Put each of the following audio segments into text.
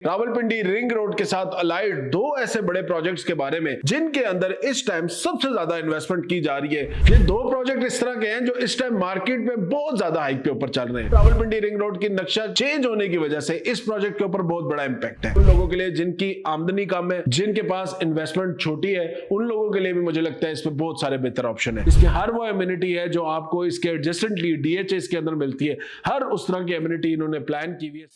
Rawalpindi ring road के साथ allied दो ऐसे बड़े प्रोजेक्ट्स के बारे में जिनके अंदर इस टाइम सबसे ज्यादा इन्वेस्टमेंट की जा रही है। ये दो प्रोजेक्ट इस तरह के हैं जो इस टाइम मार्केट में बहुत ज्यादा हाइक पे ऊपर चल रहे हैं। रावलपिंडी रिंग रोड की नक्शा चेंज होने की वजह से इस प्रोजेक्ट के ऊपर बहुत बड़ा इंपैक्ट है। उन लोगों के लिए जिनकी आमदनी कम है, जिनके पास इन्वेस्टमेंट छोटी है, उन लोगों के लिए भी मुझे लगता है इसमें बहुत सारे बेहतर ऑप्शन है। इसकी हर वो एम्यूनिटी है जो आपको इसके एडजेसेंटली डीएचएस के अंदर मिलती है। हर उस तरह की एम्यूनिटी इन्होंने प्लान की हुई है।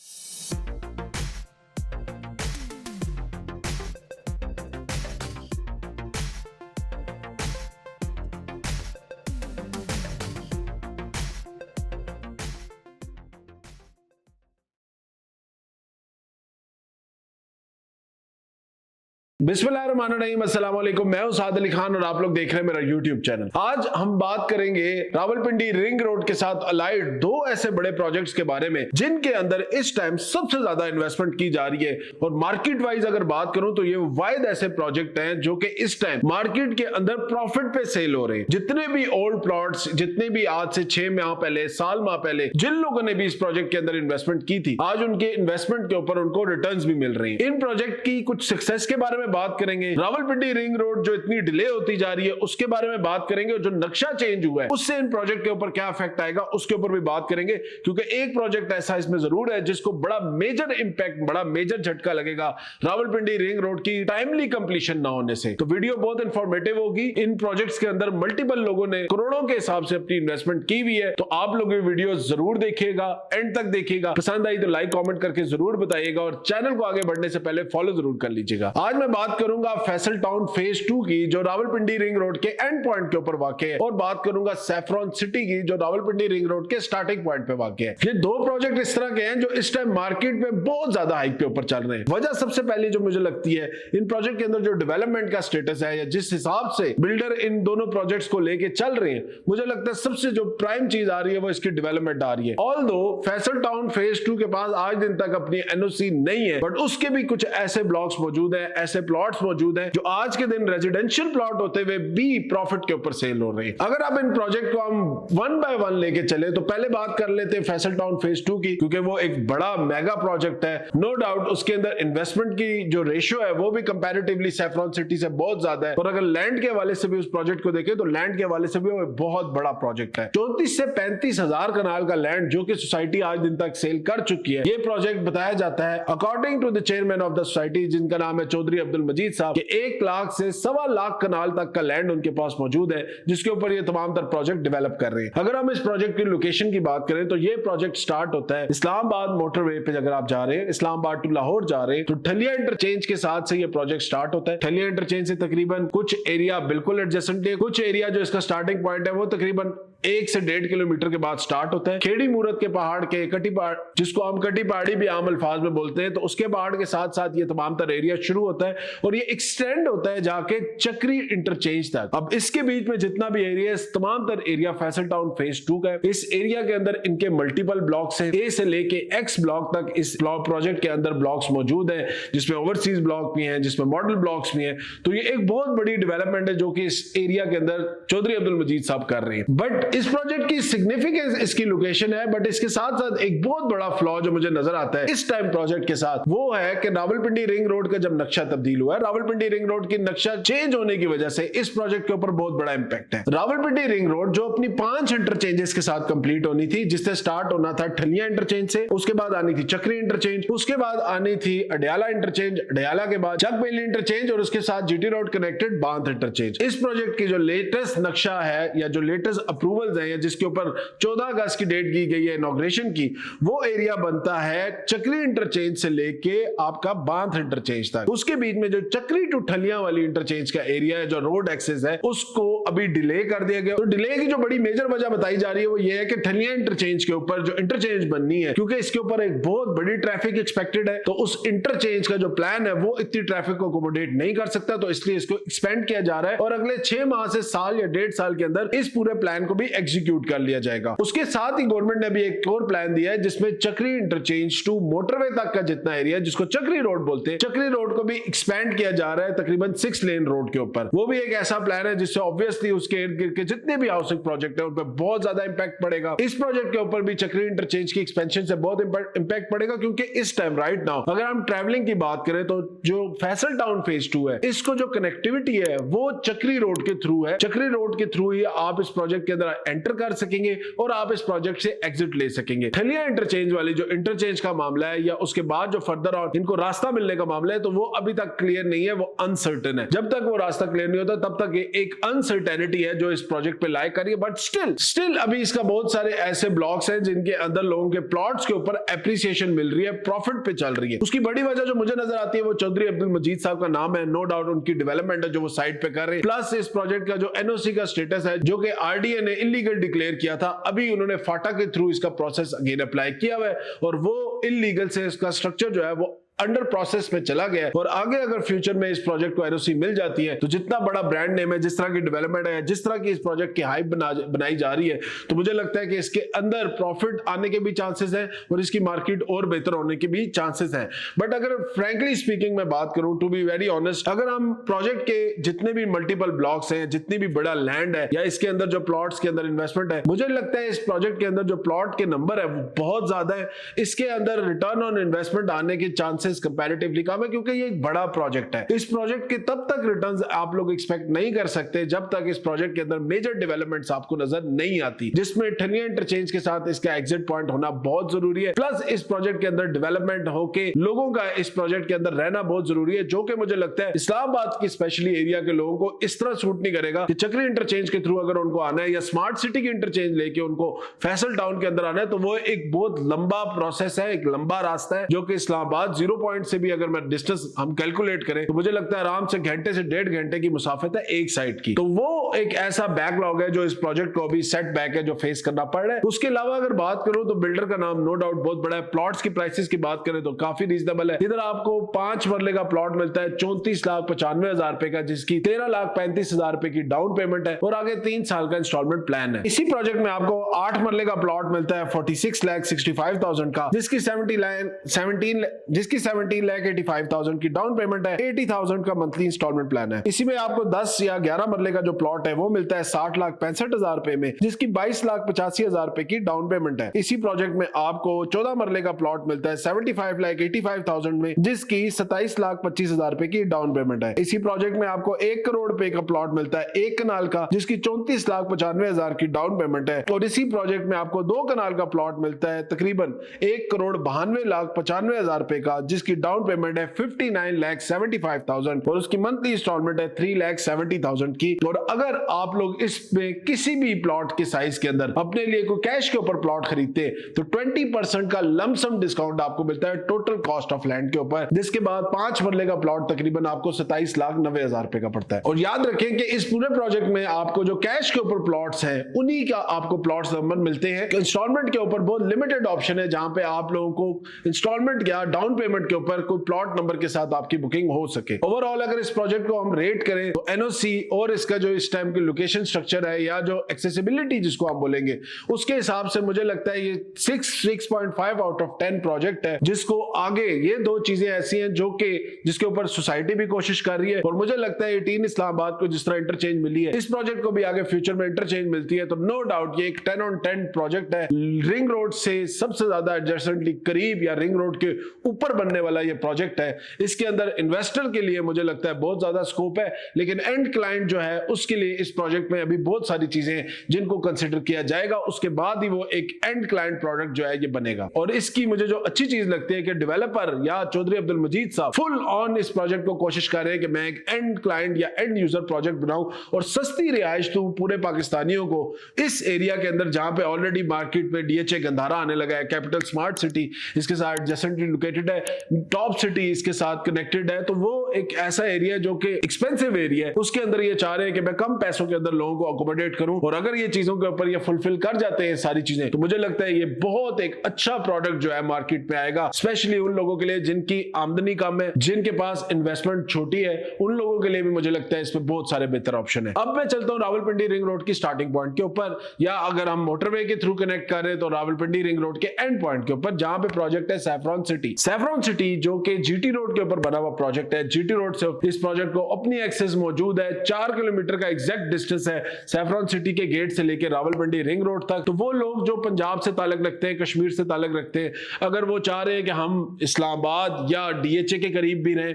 बिस्मिल्लाहिर्रहमानिर्रहीम, अस्सलाम वालेकुम। मैं हूं साद अली खान और आप लोग देख रहे हैं मेरा यूट्यूब चैनल। आज हम बात करेंगे रावलपिंडी रिंग रोड के साथ अलाइड दो ऐसे बड़े प्रोजेक्ट्स के बारे में जिनके अंदर इस टाइम सबसे ज्यादा इन्वेस्टमेंट की जा रही है। और मार्केट वाइज अगर बात करूं तो ये वायद ऐसे प्रोजेक्ट हैं जो कि इस टाइम मार्केट के अंदर प्रॉफिट पे सेल हो रहे हैं। जितने भी ओल्ड प्लॉट्स, जितने भी आज से 6 माह पहले, साल माह पहले जिन लोगों ने भी इस प्रोजेक्ट के अंदर इन्वेस्टमेंट की थी, आज उनके इन्वेस्टमेंट के ऊपर उनको रिटर्न्स भी मिल रही हैं। इन प्रोजेक्ट की कुछ सक्सेस के बारे में बात करेंगे। रावलपिंडी रिंग रोड जो इतनी डिले होती जा रही है उसके बारे में बात करेंगे। और जो नक्शा चेंज हुआ है उससे इन प्रोजेक्ट के ऊपर क्या इफेक्ट आएगा उसके ऊपर भी बात करेंगे। क्योंकि एक प्रोजेक्ट ऐसा इसमें जरूर है जिसको बड़ा मेजर इंपैक्ट, बड़ा मेजर झटका लगेगा रावलपिंडी रिंग रोड की टाइमली कंप्लीशन ना होने से। तो वीडियो बहुत इंफॉर्मेटिव होगी। इन प्रोजेक्ट्स के अंदर मल्टीपल लोगों ने करोड़ों के हिसाब से अपनी इन्वेस्टमेंट की हुई है। तो आप लोग ये वीडियो जरूर देखिएगा, एंड तक देखिएगा। पसंद आई तो लाइक कमेंट करके जरूर बताइएगा और चैनल को आगे बढ़ने से पहले फॉलो जरूर कर लीजिएगा। आज मैं बात करूंगा फैसल टाउन फेज 2 की जो रावलपिंडी रिंग रोड के एंड पॉइंट के ऊपर वाक़ है, और बात करूंगा सैफरॉन सिटी की जो रावलपिंडी रिंग रोड के स्टार्टिंग पॉइंट पे वाक़ है। ये दो प्रोजेक्ट इस तरह के हैं जो इस टाइम मार्केट में बहुत ज्यादा हाइक पे ऊपर चल रहे हैं। वजह सबसे पहले जो मुझे लगती है, इन प्रोजेक्ट के अंदर जो डेवलपमेंट का स्टेटस है या जिस हिसाब से बिल्डर इन दोनों प्रोजेक्ट्स को लेके चल रहे हैं, मुझे लगता है सबसे जो प्राइम चीज आ रही है वो इसकी डेवलपमेंट आ रही है। ऑल्दो फैसल टाउन फेज 2 के पास आज दिन तक अपनी एनओसी नहीं है, बट उसके भी कुछ ऐसे ब्लॉक्स मौजूद हैं, ऐसे प्लॉट्स मौजूद हैं जो आज के दिन रेजिडेंशियल प्लॉट होते हुए भी प्रॉफिट के ऊपर सेल हो रहे हैं। अगर आप इन प्रोजेक्ट को हम वन बाय वन लेके चले तो पहले बात कर लेते हैं फैसल टाउन फेज 2 की, क्योंकि वो एक बड़ा मेगा प्रोजेक्ट है। नो डाउट उसके अंदर इन्वेस्टमेंट की जो रेशियो है वो भी कंपैरेटिवली सैफरॉन सिटी से बहुत ज्यादा है। और अगर लैंड के हवाले से भी उस प्रोजेक्ट को देखें तो लैंड के हवाले से भी वो बहुत बड़ा प्रोजेक्ट है। 34 से 35 हजार कनाल का लैंड जो कि सोसाइटी आज दिन तक सेल कर चुकी है। ये प्रोजेक्ट बताया जाता है according to the chairman of the society, जिनका नाम है चौधरी अब्दुल मजीद साहब, 1 लाख से 1.25 लाख कनाल तक का लैंड उनके पास मौजूद है जिसके ऊपर ये तमाम तर प्रोजेक्ट डेवलप कर रहे हैं। अगर हम इस प्रोजेक्ट की लोकेशन की बात करें तो ये प्रोजेक्ट स्टार्ट होता है इस्लामाबाद मोटरवे पे। अगर आप जा रहे हैं इस्लामाबाद टू लाहौर जा रहे हैं तो ठलिया इंटरचेंज के साथ से ये प्रोजेक्ट स्टार्ट होता है। ठलिया इंटरचेंज से तकरीबन कुछ एरिया बिल्कुल एडजेसेंट है, कुछ एरिया जो इसका स्टार्टिंग पॉइंट है वो तकरीबन 1 से 1.5 किलोमीटर के बाद स्टार्ट होता है। खेड़ी मूरत के पहाड़ के कटी पहाड़, जिसको हम कटी पहाड़ी भी आम अल्फाज में बोलते हैं, तो उसके पहाड़ के साथ साथ ये तमाम तर एरिया शुरू होता है और ये एक्सटेंड होता है जाके चक्री इंटरचेंज तक। अब इसके बीच में जितना भी एरिया, तमाम तर एरिया फैसल टाउन फेज 2 का है। इस एरिया के अंदर इनके मल्टीपल ब्लॉक्स हैं, ए से लेके एक्स ब्लॉक तक इस प्रोजेक्ट के अंदर ब्लॉक्स मौजूद हैं, जिसमें ओवरसीज ब्लॉक भी हैं, जिसमें मॉडल ब्लॉक्स भी हैं। तो ये एक बहुत बड़ी डेवलपमेंट है जो कि इस एरिया के अंदर चौधरी अब्दुल मजीद साहब कर रहे हैं। बट इस प्रोजेक्ट की सिग्निफिकेंस इसकी लोकेशन है, बट इसके साथ साथ एक बहुत बड़ा फ्लॉ जो मुझे नजर आता है इस टाइम प्रोजेक्ट के साथ, वो है कि रावलपिंडी रिंग रोड का जब नक्शा तब्दील हुआ है, रावलपिंडी रिंग रोड की नक्शा चेंज होने की वजह से इस प्रोजेक्ट के ऊपर बहुत बड़ा इंपैक्ट है। रावलपिंडी रिंग रोड जो अपनी 5 इंटरचेंजेस के साथ कंप्लीट होनी थी, जिससे स्टार्ट होना था ठलिया इंटरचेंज से, उसके बाद आनी थी चक्री इंटरचेंज, उसके बाद आनी थी अडयाला इंटरचेंज, अडयाला के बाद चकबेली इंटरचेंज और उसके साथ जीटी रोड कनेक्टेड बांध इंटरचेंज। इस प्रोजेक्ट की जो लेटेस्ट नक्शा है या जो लेटेस्ट अप्रूवल्स हैं या जिसके ऊपर 14 अगस्त की डेट दी गई है इनॉग्रेशन की, वो एरिया बनता है चक्री इंटरचेंज से लेके आपका बांध इंटरचेंज तक। उसके बीच में जो चक्री टू ठलिया वाली इंटरचेंज का एरिया है, जो रोड एक्सेस है, उसको अभी डिले कर दिया गया। तो डिले की जो बड़ी मेजर वजह बताई जा रही है वो ये है कि ठलिया इंटरचेंज के ऊपर जो इंटरचेंज बननी है, क्योंकि इसके ऊपर एक बहुत बड़ी ट्रैफिक एक्सपेक्टेड है, तो उस इंटरचेंज का जो प्लान है वो इतनी ट्रैफिक को अकोमोडेट नहीं कर सकता, तो इसलिए इसको एक्सपेंड किया जा रहा है और अगले 6 माह से साल या 1.5 साल के अंदर इस पूरे प्लान को भी भी एग्जीक्यूट कर लिया जाएगा। उसके साथ ही गवर्नमेंट ने भी एक और प्लान दिया है जिसमें चक्री इंटरचेंज टू मोटरवे तक का जितना एरिया जिसको चक्री रोड बोलते हैं, चक्री रोड को भी एक्सपेंड किया जा रहा है तकरीबन 6 लेन रोड के ऊपर। वो भी एक ऐसा प्लान है जिससे ऑब्वियसली उसके इर्द गिर्द के जितने भी हाउसिंग प्रोजेक्ट है उन पर बहुत ज्यादा इंपैक्ट पड़ेगा। इस प्रोजेक्ट के ऊपर भी चक्री इंटरचेंज की एक्सपेंशन से बहुत इंपैक्ट पड़ेगा, क्योंकि इस टाइम राइट नाउ अगर हम ट्रैवलिंग की बात करें तो जो फैसल टाउन फेज 2 है, इसको जो कनेक्टिविटी है वो चक्री रोड के थ्रू है। चक्री रोड के थ्रू ही आप इस प्रोजेक्ट के अंदर एंटर कर सकेंगे और आप इस प्रोजेक्ट से एग्जिट ले सकेंगे। ठलिया इंटरचेंज वाली जो इंटरचेंज का मामला है या उसके बाद जो फर्दर और इनको रास्ता मिलने का मामला है, तो वो अभी तक क्लियर नहीं है, वो अनसर्टेन है। जब तक वो रास्ता क्लियर नहीं होता तब तक एक अनसर्टेनिटी है जो इस प्रोजेक्ट पे लाइक कर रही है। बट स्टिल अभी इसका बहुत सारे ऐसे ब्लॉक्स हैं जिनके अंदर लोगों के प्लॉट्स के ऊपर एप्रिसिएशन मिल रही है, प्रॉफिट पे चल रही है। उसकी बड़ी वजह जो मुझे नजर आती है वो चौधरी अब्दुल मजीद साहब का नाम है। नो डाउट उनकी डेवलपमेंट है जो वो साइड पे कर रहे हैं, प्लस इस प्रोजेक्ट का जो एनओसी का स्टेटस है जो कि आरडीए ने इलीगल डिक्लेयर किया था, अभी उन्होंने फाटा के थ्रू इसका प्रोसेस अगेन अप्लाई किया हुआ है और वो इलीगल से इसका स्ट्रक्चर जो है वो अंडर प्रोसेस में चला गया है। और आगे अगर फ्यूचर में इस प्रोजेक्ट को एनओसी मिल जाती है तो जितना बड़ा ब्रांड नेम है, जिस तरह की डेवलपमेंट है, जिस तरह की इस प्रोजेक्ट की हाइप बनाई जा रही है, तो मुझे लगता है कि इसके अंदर प्रॉफिट आने के भी चांसेस हैं और इसकी मार्केट और बेहतर होने के भी चांसेस हैं। बट अगर फ्रैंकली स्पीकिंग मैं बात करूं, टू बी वेरी ऑनेस्ट, अगर हम प्रोजेक्ट के जितने भी मल्टीपल ब्लॉक्स हैं, जितनी भी बड़ा लैंड है या इसके अंदर जो प्लॉट्स के अंदर इन्वेस्टमेंट है, मुझे लगता है इस प्रोजेक्ट के अंदर जो प्लॉट के नंबर है वो बहुत ज्यादा है। इसके अंदर रिटर्न ऑन इन्वेस्टमेंट आने के चांसेस कंपैरेटिवली कम है, क्योंकि ये एक बड़ा प्रोजेक्ट है। इस प्रोजेक्ट के तब तक रिटर्न्स आप लोग एक्सपेक्ट नहीं कर सकते जब तक इस प्रोजेक्ट के अंदर मेजर डेवलपमेंट्स आपको नजर नहीं आती, जिसमें ठनिया इंटरचेंज के साथ इसका एग्जिट पॉइंट होना बहुत जरूरी है। प्लस इस प्रोजेक्ट के अंदर डेवलपमेंट होके लोगों का इस प्रोजेक्ट के अंदर रहना बहुत जरूरी है, जो कि मुझे लगता है इस्लामाबाद की स्पेशली एरिया के लोगों को इस तरह सूट नहीं करेगा कि चक्री इंटरचेंज के थ्रू अगर उनको आना है या स्मार्ट सिटी की इंटरचेंज लेके उनको फैसल टाउन के अंदर आना है, तो वो एक बहुत लंबा प्रोसेस है, एक लंबा रास्ता है, जो कि इस्लामाबाद 0 पॉइंट से भी अगर मैं डिस्टेंस हम कैलकुलेट करें तो मुझे लगता है आराम से घंटे से 1.5 घंटे की मुसाफत है एक साइड की। तो वो एक ऐसा बैकलॉग है जो इस प्रोजेक्ट को अभी सेट बैक है जो फेस करना पड़ रहा है। उसके अलावा अगर बात करूं तो बिल्डर का नाम नो डाउट बहुत बड़ा है। प्लॉट्स की प्राइसेस की बात करें तो काफी रीजनेबल है। इधर आपको 5 मरले का प्लॉट मिलता है 34,95,000 रुपए का, जिसकी 13,35,000 रुपए की डाउन पेमेंट है और आगे 3 साल का इंस्टॉलमेंट प्लान है। इसी प्रोजेक्ट में आपको 8 मरले का प्लॉट मिलता है 46,65,000 का, जिसकी 17,85,000 की डाउन पेमेंट है, 80,000 का मंथली इंस्टॉलमेंट प्लान है। इसी में आपको 10 या 11 मरले का जो प्लॉट है वो मिलता है 60,65,000 रुपए में, जिसकी 22,85,000 रुपए की डाउन पेमेंट है। इसी प्रोजेक्ट में आपको 14 मरले का प्लॉट मिलता है 75,85,000 में, जिसकी 27,25,000 रुपए की डाउन पेमेंट है। इसी प्रोजेक्ट में आपको 1 करोड़ रुपए का प्लॉट मिलता है 1 कनाल का, जिसकी 34,95,000 की डाउन पेमेंट है। और इसी प्रोजेक्ट में आपको 2 कनाल का प्लॉट मिलता है तकरीबन 1,92,95,000 रुपए का, जिसकी डाउन पेमेंट है 59,75,000 और उसकी मंथली इंस्टॉलमेंट है 3,70,000 की। और अगर आप लोग इसमें किसी भी प्लॉट के साइज के अंदर अपने लिए कोई कैश के ऊपर प्लॉट खरीदते तो 20% का लमसम डिस्काउंट आपको मिलता है टोटल कॉस्ट ऑफ लैंड के ऊपर, जिसके बाद 5 मरले का प्लॉट तकरीबन आपको 27,90,000 रुपए का पड़ता है। और याद रखें कि इस पूरे प्रोजेक्ट में आपको जो कैश के ऊपर प्लॉट्स हैं उन्हीं का आपको प्लॉट्स नंबर मिलते हैं। इंस्टॉलमेंट के ऊपर बहुत लिमिटेड ऑप्शन है जहां पे आप लोगों को इंस्टॉलमेंट या डाउन पेमेंट के ऊपर कोई प्लॉट नंबर के साथ आपकी बुकिंग हो सके। ओवरऑल अगर इस प्रोजेक्ट को हम रेट करें तो एनओसी और इसका जो इस टाइम की लोकेशन स्ट्रक्चर है या जो एक्सेसिबिलिटी जिसको हम बोलेंगे उसके हिसाब से मुझे लगता है ये 6.5 आउट ऑफ 10 प्रोजेक्ट है, जिसको आगे ये 2 चीजें ऐसी हैं जो कि जिसके ऊपर सोसाइटी भी कोशिश कर रही है और मुझे लगता है 18 इस्लामाबाद को जिस तरह इंटरचेंज मिली है इस प्रोजेक्ट को भी आगे फ्यूचर में इंटरचेंज मिलती है, तो नो डाउट ये एक 10 on 10 प्रोजेक्ट है। रिंग रोड से सबसे ज्यादा एडजेसेंटली करीब या रिंग रोड के ऊपर बनने वाला ये प्रोजेक्ट है। इसके अंदर इन्वेस्टर के लिए मुझे लगता है बहुत ज्यादा स्कोप है, लेकिन एंड क्लाइंट जो है उसके लिए इस प्रोजेक्ट में अभी बहुत सारी चीजें जिनको कंसिडर किया जाएगा, उसके बाद ही वो एक एंड क्लाइंट प्रोडक्ट जो है ये बनेगा। और इसकी मुझे जो अच्छी चीज लगती है कि डेवलपर या चौधरी अब्दुल मजीद साहब फुल ऑन इस प्रोजेक्ट को कोशिश कर रहे हैं कि मैं एक एंड क्लाइंट या एंड यूजर प्रोजेक्ट बनाऊं और सस्ती रिहाइश दूं पूरे पाकिस्तानियों को इस एरिया के अंदर जहां पे ऑलरेडी मार्केट में डीएचए गंधारा आने लगा है। कैपिटल स्मार्ट सिटी इसके साथ एडजेसेंटली लोकेटेड है, टॉप सिटी इसके साथ कनेक्टेड है, तो वो एक ऐसा एरिया जो कि एक्सपेंसिव एरिया है, उसके अंदर ये चाह रहे हैं कि मैं कम पैसों के अंदर लोगों को अकोमोडेट करूं, और अगर ये चीजों के ऊपर ये फुलफिल कर जाते हैं सारी चीजें, तो मुझे लगता है ये बहुत एक अच्छा प्रोडक्ट जो है मार्केट में आएगा, स्पेशली उन लोगों के लिए जिनकी आमदनी कम है, जिनके पास इन्वेस्टमेंट छोटी है, उन लोगों के लिए भी मुझे लगता है इसमें बहुत सारे बेहतर ऑप्शन है। अब मैं चलता हूं रावलपिंडी रिंग रोड की स्टार्टिंग पॉइंट के ऊपर, या अगर हम मोटरवे के थ्रू कनेक्ट कर रहे हैं तो रावलपिंडी रिंग रोड के एंड पॉइंट के ऊपर, जहां पे प्रोजेक्ट है सैफरॉन सिटी। सैफरॉन सिटी जो कि जीटी रोड के ऊपर बना हुआ प्रोजेक्ट है, जीटी रोड से इस प्रोजेक्ट को अपनी एक्सेस मौजूद है, 4 किलोमीटर का एग्जैक्ट डिस्टेंस है सैफरॉन सिटी के गेट से लेकर रावलपिंडी रिंग रोड तक। तो वो लोग जो पंजाब से ताल्लुक रखते हैं, कश्मीर से ताल्लुक रखते हैं, अगर वो चाह रहे हैं कि हम इस्लामाबाद या डीएचए के करीब भी रहें,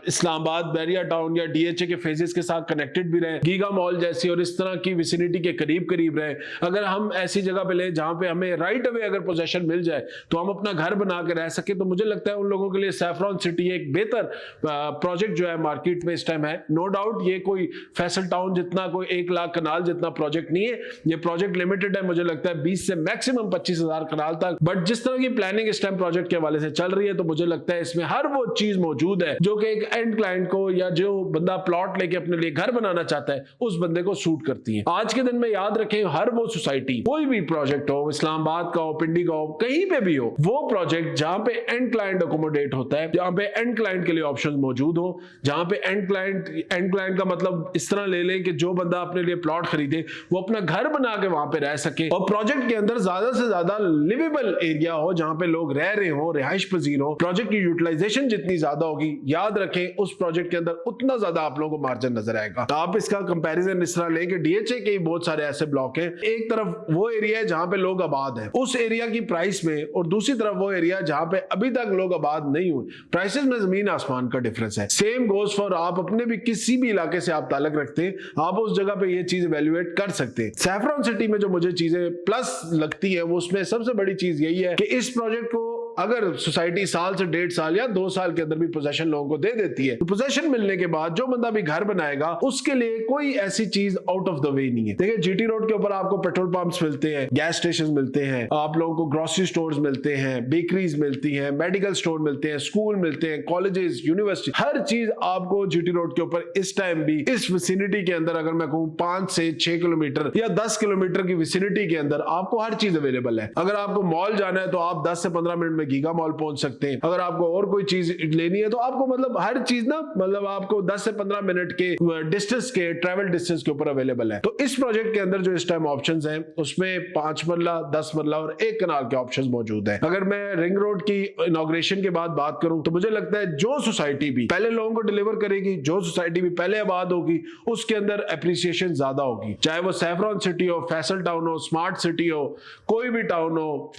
इस्लामाबाद बैरिया टाउन या डीएचए के फेजेस के साथ कनेक्टेड भी रहें, गीगा मॉल जैसी और इस तरह की विसिनिटी के करीब करीब रहें, अगर हम ऐसी जगह पे ले जहां पे हमें राइट अवे अगर पोजेशन मिल जाए तो हम अपना घर बना के रह सके, तो मुझे लगता है उन लोगों के लिए सैफरॉन सिटी एक बेहतर प्रोजेक्ट जो है मार्केट में इस टाइम है। नो डाउट ये कोई फैसल टाउन जितना, कोई 1 लाख कनाल जितना प्रोजेक्ट नहीं है, ये प्रोजेक्ट लिमिटेड है, मुझे लगता है 20 से मैक्सिमम 25,000 कनाल तक, बट जिस तरह की प्लानिंग इस टाइम प्रोजेक्ट के हवाले से चल रही है, तो मुझे लगता है इसमें हर वो चीज मौजूद है जो कि एक एंड क्लाइंट को या जो बंदा प्लॉट लेके अपने लिए घर बनाना चाहता है उस बंदे को सूट करती है। आज के दिन में याद रखें, हर वो सोसाइटी, कोई भी प्रोजेक्ट हो, इस्लामाबाद का हो, पिंडी का हो, कहीं पे भी हो, वो प्रोजेक्ट जहां पे एंड क्लाइंट अकोमोडेट होता है, जहां पे एंड क्लाइंट के लिए ऑप्शन मौजूद हो, जहां पे एंड क्लाइंट का मतलब इस तरह ले लें कि जो बंदा अपने लिए प्लॉट खरीदे वो अपना घर बना के वहां पे रह सके, और प्रोजेक्ट के अंदर ज्यादा से ज्यादा लिवेबल एरिया हो जहां पे लोग रह रहे हो, रिहाइश पजीर हो, प्रोजेक्ट की यूटिलाइजेशन जितनी ज्यादा होगी, याद रखें उस प्रोजेक्ट के अंदर उतना ज्यादा आप लोगों को मार्जिन नजर आएगा। तो आप इसका कंपैरिजन इस तरह लें कि डीएचए के बहुत सारे ऐसे ब्लॉक हैं, एक तरफ वो एरिया है जहां पे लोग आबाद हैं उस एरिया की प्राइस में, और दूसरी तरफ वो एरिया जहां पे अभी तक लोग आबाद नहीं हुए, प्राइसेस में जमीन आसमान का डिफरेंस है। सेम गोज फॉर आप अपने भी किसी भी इलाके से आप ताल्लुक रखते हैं, आप उस जगह पे ये चीज इवैल्यूएट कर सकते हैं। सैफरॉन सिटी में जो मुझे चीजें प्लस लगती है, वो उसमें सबसे बड़ी चीज यही है कि इस प्रोजेक्ट को अगर सोसाइटी साल से 1.5 साल या 2 साल के अंदर भी पोजेशन लोगों को दे देती है, तो पोजेशन मिलने के बाद जो बंदा भी घर बनाएगा उसके लिए कोई ऐसी चीज आउट ऑफ द वे नहीं है। देखिए जीटी रोड के ऊपर आपको पेट्रोल पंप्स मिलते हैं, गैस स्टेशन मिलते हैं, आप लोगों को ग्रोसरी स्टोर्स मिलते हैं, बेकरीज मिलती हैं, मेडिकल स्टोर मिलते हैं, स्कूल मिलते हैं, कॉलेजेस, यूनिवर्सिटी, हर चीज आपको जीटी रोड के ऊपर इस टाइम भी इस विसिनिटी के अंदर, अगर मैं कहूं 5 से 6 किलोमीटर या 10 किलोमीटर की विसिनिटी के अंदर आपको हर चीज अवेलेबल है। अगर आपको मॉल जाना है तो आप 10 से 15 मिनट में गीगा मॉल पहुंच सकते हैं, अगर आपको और कोई चीज लेनी है तो आपको मतलब हर चीज ना, मतलब आपको 10 से 15 मिनट के डिस्टेंस के ट्रैवल डिस्टेंस के ऊपर अवेलेबल है। तो इस प्रोजेक्ट के अंदर जो इस टाइम ऑप्शंस हैं उसमें 5 मरला, 10 मरला और 1 कनाल के ऑप्शंस मौजूद हैं। अगर मैं रिंग रोड की इनॉग्रेशन के बाद बात करूं तो मुझे लगता है जो सोसाइटी भी पहले लोगों को डिलीवर करेगी, जो सोसाइटी भी पहले आबाद होगी, उसके अंदर एप्रिसिएशन ज्यादा होगी, चाहे वो सैफरॉन सिटी हो, फैसल टाउन हो, स्मार्ट सिटी हो, कोई भी टाउन हो,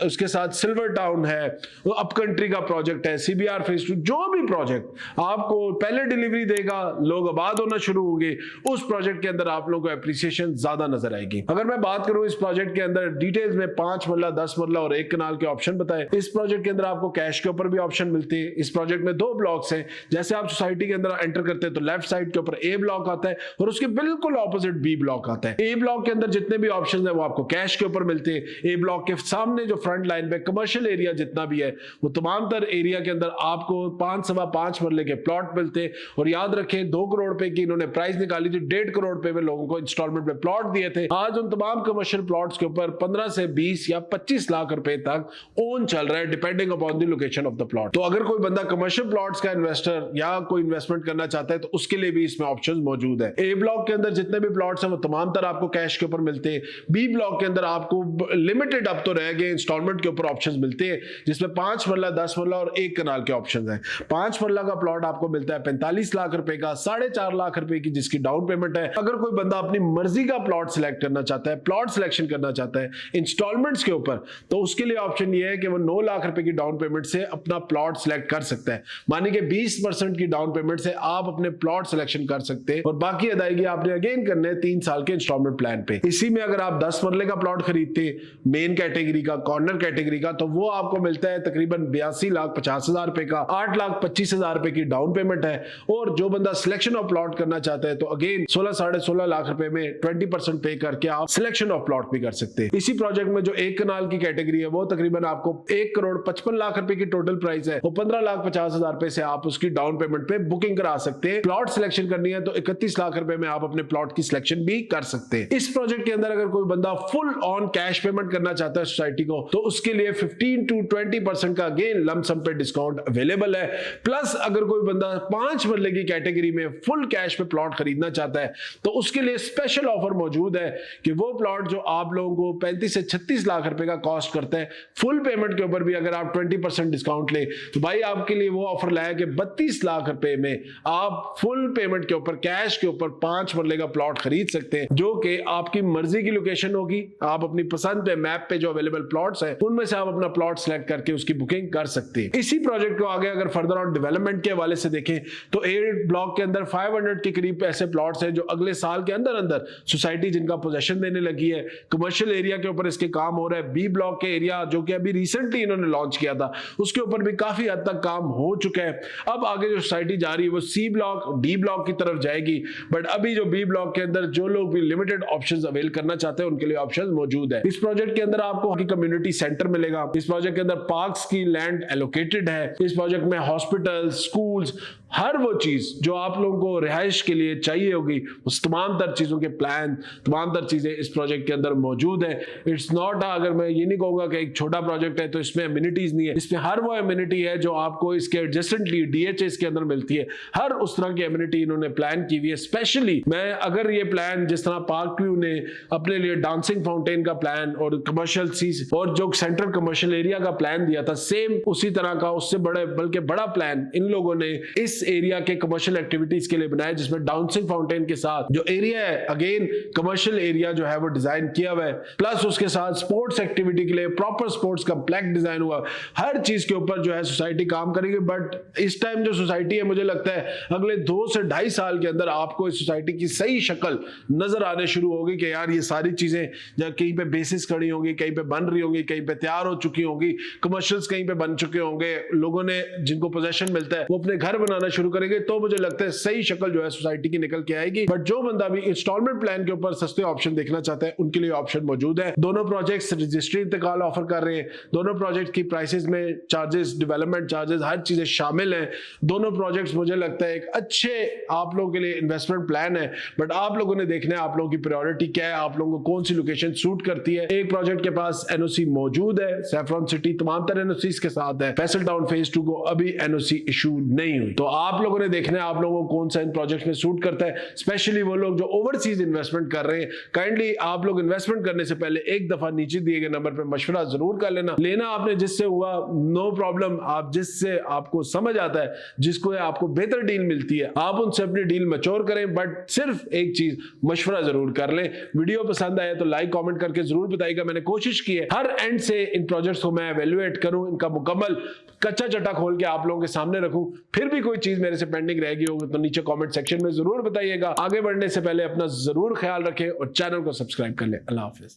उसके साथ सिल्वर टाउन है, अप कंट्री का प्रोजेक्ट है, सीबीआर फेज 2, जो भी प्रोजेक्ट आपको पहले डिलीवरी देगा, लोग आबाद होना शुरू होंगे, उस प्रोजेक्ट के अंदर आप लोगों को एप्रिसिएशन ज्यादा नजर आएगी। अगर मैं बात करूं इस प्रोजेक्ट के अंदर डिटेल्स में 5 मरला, 10 मरला और 1 कनाल के ऑप्शन बताए। इस प्रोजेक्ट के अंदर आपको कैश के ऊपर भी ऑप्शन मिलते हैं। इस प्रोजेक्ट में 2 ब्लॉक्स हैं, जैसे आप सोसाइटी के अंदर एंटर करते हैं तो लेफ्ट साइड के ऊपर ए ब्लॉक आता है और उसके बिल्कुल ऑपोजिट बी ब्लॉक आता है। ए ब्लॉक के अंदर जितने भी ऑप्शन है वो आपको कैश के ऊपर मिलते हैं। ए ब्लॉक के सामने जो फ्रंट लाइन पे कमर्शियल एरिया जितना भी है वो तमाम तर एरिया के अंदर आपको 5.25 मरले के प्लॉट मिलते हैं। और याद रखें 2 करोड़ रुपए की इन्होंने प्राइस निकाली थी, 1.5 करोड़ रुपए में लोगों को इंस्टॉलमेंट में प्लॉट दिए थे। आज उन तमाम कमर्शियल प्लॉट्स के ऊपर 15 से 20 या 25 लाख रुपए तक ओन चल रहा है, depending upon the location of the plot. तो अगर कोई बंदा कमर्शियल प्लॉट्स का इन्वेस्टर या कोई इन्वेस्टमेंट करना चाहता है तो उसके लिए भी इसमें ऑप्शंस मौजूद है। ए ब्लॉक के अंदर जितने भी प्लॉट्स हैं वो तमाम तरह आपको कैश के ऊपर मिलते हैं। बी ब्लॉक के अंदर आपको लिमिटेड अब तो रह गए इंस्टॉलमेंट के ऊपर ऑप्शंस मिलते हैं, जिसमें 5 मरला, 10 मरला और 1 कनाल के ऑप्शंस हैं। 5 मरला का प्लॉट आपको मिलता है 45 लाख रुपए का, 4.5 लाख रुपए की जिसकी डाउन पेमेंट है। अगर कोई बंदा अपनी मर्जी का प्लॉट सिलेक्ट करना चाहता है, प्लॉट सिलेक्शन करना चाहता है इंस्टॉलमेंट्स के ऊपर, तो उसके लिए ऑप्शन ये है कि वो 9 लाख रुपए की डाउन पेमेंट से अपना प्लॉट सिलेक्ट कर सकता है। मानिए कि 20% की डाउन पेमेंट से आप अपने प्लॉट सिलेक्शन कर सकते हैं और बाकी अदायगी आपने अगेन करने 3 साल के इंस्टॉलमेंट प्लान पे। इसी में अगर आप 10 मरले का प्लॉट खरीदते मेन कैटेगरी का, कॉर्नर कैटेगरी का, तो वो आपको आपको मिलता है तकरीबन 82,50,000 रुपए का, 8,25,000 रुपए की डाउन पेमेंट है। और जो बंदा सिलेक्शन ऑफ प्लॉट करना चाहता है तो अगेन 16-16.5 लाख रुपए में 20% पे करके आप सिलेक्शन ऑफ प्लॉट भी कर सकते हैं। इसी प्रोजेक्ट में जो 1 कनाल की कैटेगरी है वो तकरीबन आपको 1,55,00,000 रुपए की टोटल प्राइस है, वो 15,50,000 रुपए से आप उसकी डाउन पेमेंट पे बुकिंग करा सकते हैं। प्लॉट सिलेक्शन करनी है तो 31 लाख रुपए में आप अपने प्लॉट की सिलेक्शन भी कर सकते हैं। इस प्रोजेक्ट के अंदर अगर कोई बंदा फुल ऑन कैश पेमेंट करना चाहता है सोसाइटी को तो उसके लिए 15 to 20% का अगेन लमसम पे डिस्काउंट अवेलेबल है। प्लस अगर कोई बंदा 5 मरले की कैटेगरी में फुल कैश पे प्लॉट खरीदना चाहता है तो उसके लिए स्पेशल ऑफर मौजूद है कि वो प्लॉट जो आप लोगों को 35 से 36 लाख रुपए का कॉस्ट करता है, फुल पेमेंट के ऊपर भी अगर आप 20% डिस्काउंट ले तो भाई आपके लिए वो ऑफर लाया कि 32 लाख रुपए में आप फुल पेमेंट के ऊपर कैश के ऊपर 5 मरले का प्लॉट खरीद सकते हैं, जो कि आपकी मर्जी की लोकेशन होगी। आप अपनी पसंद पे मैप पे जो अवेलेबल प्लॉट्स है उनमें से आप अपना प्लॉट सेलेक्ट करके उसकी बुकिंग कर सकते हैं। इसी प्रोजेक्ट को आगे अगर फर्दर ऑन डेवलपमेंट के हवाले से देखें तो ए ब्लॉक के अंदर 500 के करीब ऐसे प्लॉट्स हैं जो अगले साल के अंदर अंदर सोसाइटी जिनका पोजेशन देने लगी है। कमर्शियल एरिया के ऊपर इसके काम हो रहा है। बी ब्लॉक के एरिया जो कि अभी रिसेंटली इन्होंने लॉन्च किया था उसके ऊपर भी काफी हद तक काम हो चुका है। अब आगे जो सोसाइटी जा रही है वो सी ब्लॉक, डी ब्लॉक की तरफ जाएगी। बट अभी जो बी ब्लॉक के अंदर जो लोग भी लिमिटेड ऑप्शंस अवेल करना चाहते हैं उनके लिए ऑप्शंस मौजूद है। इस प्रोजेक्ट के अंदर आपको कम्युनिटी सेंटर मिलेगा। इस प्रोजेक्ट के अंदर पार्क्स की लैंड एलोकेटेड है। इस प्रोजेक्ट में हॉस्पिटल, स्कूल्स, हर वो चीज जो आप लोगों को रिहाइश के लिए चाहिए होगी उस तमाम तर चीजों के प्लान, तमाम तर चीजें इस प्रोजेक्ट के अंदर मौजूद है। इट्स नॉट अगर मैं ये नहीं कहूंगा कि एक छोटा प्रोजेक्ट है तो इसमें एमिनिटीज नहीं है। इसमें हर वो एमिनिटी है जो आपको इसके एडजेसेंटली डीएचएस के अंदर मिलती है। हर उस तरह की एमिनिटी इन्होंने प्लान की हुई है। स्पेशली मैं अगर ये प्लान जिस तरह पार्क व्यू ने अपने लिए डांसिंग फाउंटेन का प्लान और कमर्शियल सीज और जो सेंट्रल कमर्शियल एरिया का प्लान दिया था, सेम उसी तरह का उससे बड़े बल्कि बड़ा प्लान इन लोगों ने इस एरिया के कमर्शियल एक्टिविटीज के लिए बनाया, जिसमें डांसिंग फाउंटेन के साथ जो एरिया है अगेन कमर्शियल एरिया जो है वो डिजाइन किया हुआ है। प्लस उसके साथ स्पोर्ट्स एक्टिविटी के लिए प्रॉपर स्पोर्ट्स कॉम्प्लेक्स डिजाइन हुआ। हर चीज के ऊपर जो है सोसाइटी काम करेगी। बट इस टाइम जो सोसाइटी है मुझे लगता है अगले 2 से 2.5 साल के अंदर आपको इस सोसाइटी की सही शक्ल नजर आने शुरू होगी कि यार ये सारी चीजें जब कहीं पे बेसिस खड़ी होंगी, कहीं पे बन रही होंगी, कहीं पे तैयार हो चुकी होंगी, कमर्शियल्स कहीं पे बन चुके होंगे, लोगों ने जिनको पोजेशन मिलता है वो अपने घर बनाना शुरू करेंगे, तो मुझे लगता है सही शक्ल जो है सोसाइटी की निकल के आएगी। बट जो बंदा भी इंस्टॉलमेंट प्लान के ऊपर सस्ते ऑप्शन देखना चाहता है उनके लिए ऑप्शन मौजूद है। दोनों प्रोजेक्ट्स रजिस्ट्री इंतकाल ऑफर कर रहे हैं। दोनों प्रोजेक्ट की प्राइसेस में चार्जेस, डेवलपमेंट चार्जेस, हर चीजें शामिल हैं। दोनों प्रोजेक्ट्स मुझे लगता है एक अच्छे आप लोगों के लिए इन्वेस्टमेंट प्लान है। बट आप लोगों ने देखना है आप लोगों की प्रायोरिटी क्या है, आप लोगों को कौन सी लोकेशन सूट करती है। एक प्रोजेक्ट के पास एनओसी मौजूद है, सैफरॉन सिटी तमाम तरह एनओसीज के साथ है। फैसल टाउन फेज 2 को अभी एनओसी इशू नहीं हुई। तो आप लोगों ने देखना है आप लोगों को कौन सा इन प्रोजेक्ट में सूट करता है। स्पेशली वो लोग जो ओवरसीज इन्वेस्टमेंट कर रहे हैं, काइंडली आप लोग इन्वेस्टमेंट करने से पहले एक दफा नीचे दिए गए नंबर पर मशवरा जरूर कर लेना आपने जिससे हुआ नो प्रॉब्लम। आप जिससे आपको समझ आता है, जिसको आपको बेहतर डील मिलती है, आप उनसे अपनी डील मैच्योर करें। बट सिर्फ एक चीज मशवरा जरूर कर लें। वीडियो पसंद आया तो लाइक कमेंट करके जरूर बताइएगा। मैंने कोशिश की है हर एंड से इन प्रोजेक्ट्स को मैं एवेल्युएट करूं, इनका मुकम्मल कच्चा चट्टा खोल के आप लोगों के सामने रखूं। फिर भी कोई चीज मेरे से पेंडिंग रहेगी होगी तो नीचे कमेंट सेक्शन में जरूर बताइएगा। आगे बढ़ने से पहले अपना जरूर ख्याल रखें और चैनल को सब्सक्राइब कर लें। अल्लाह हाफिज।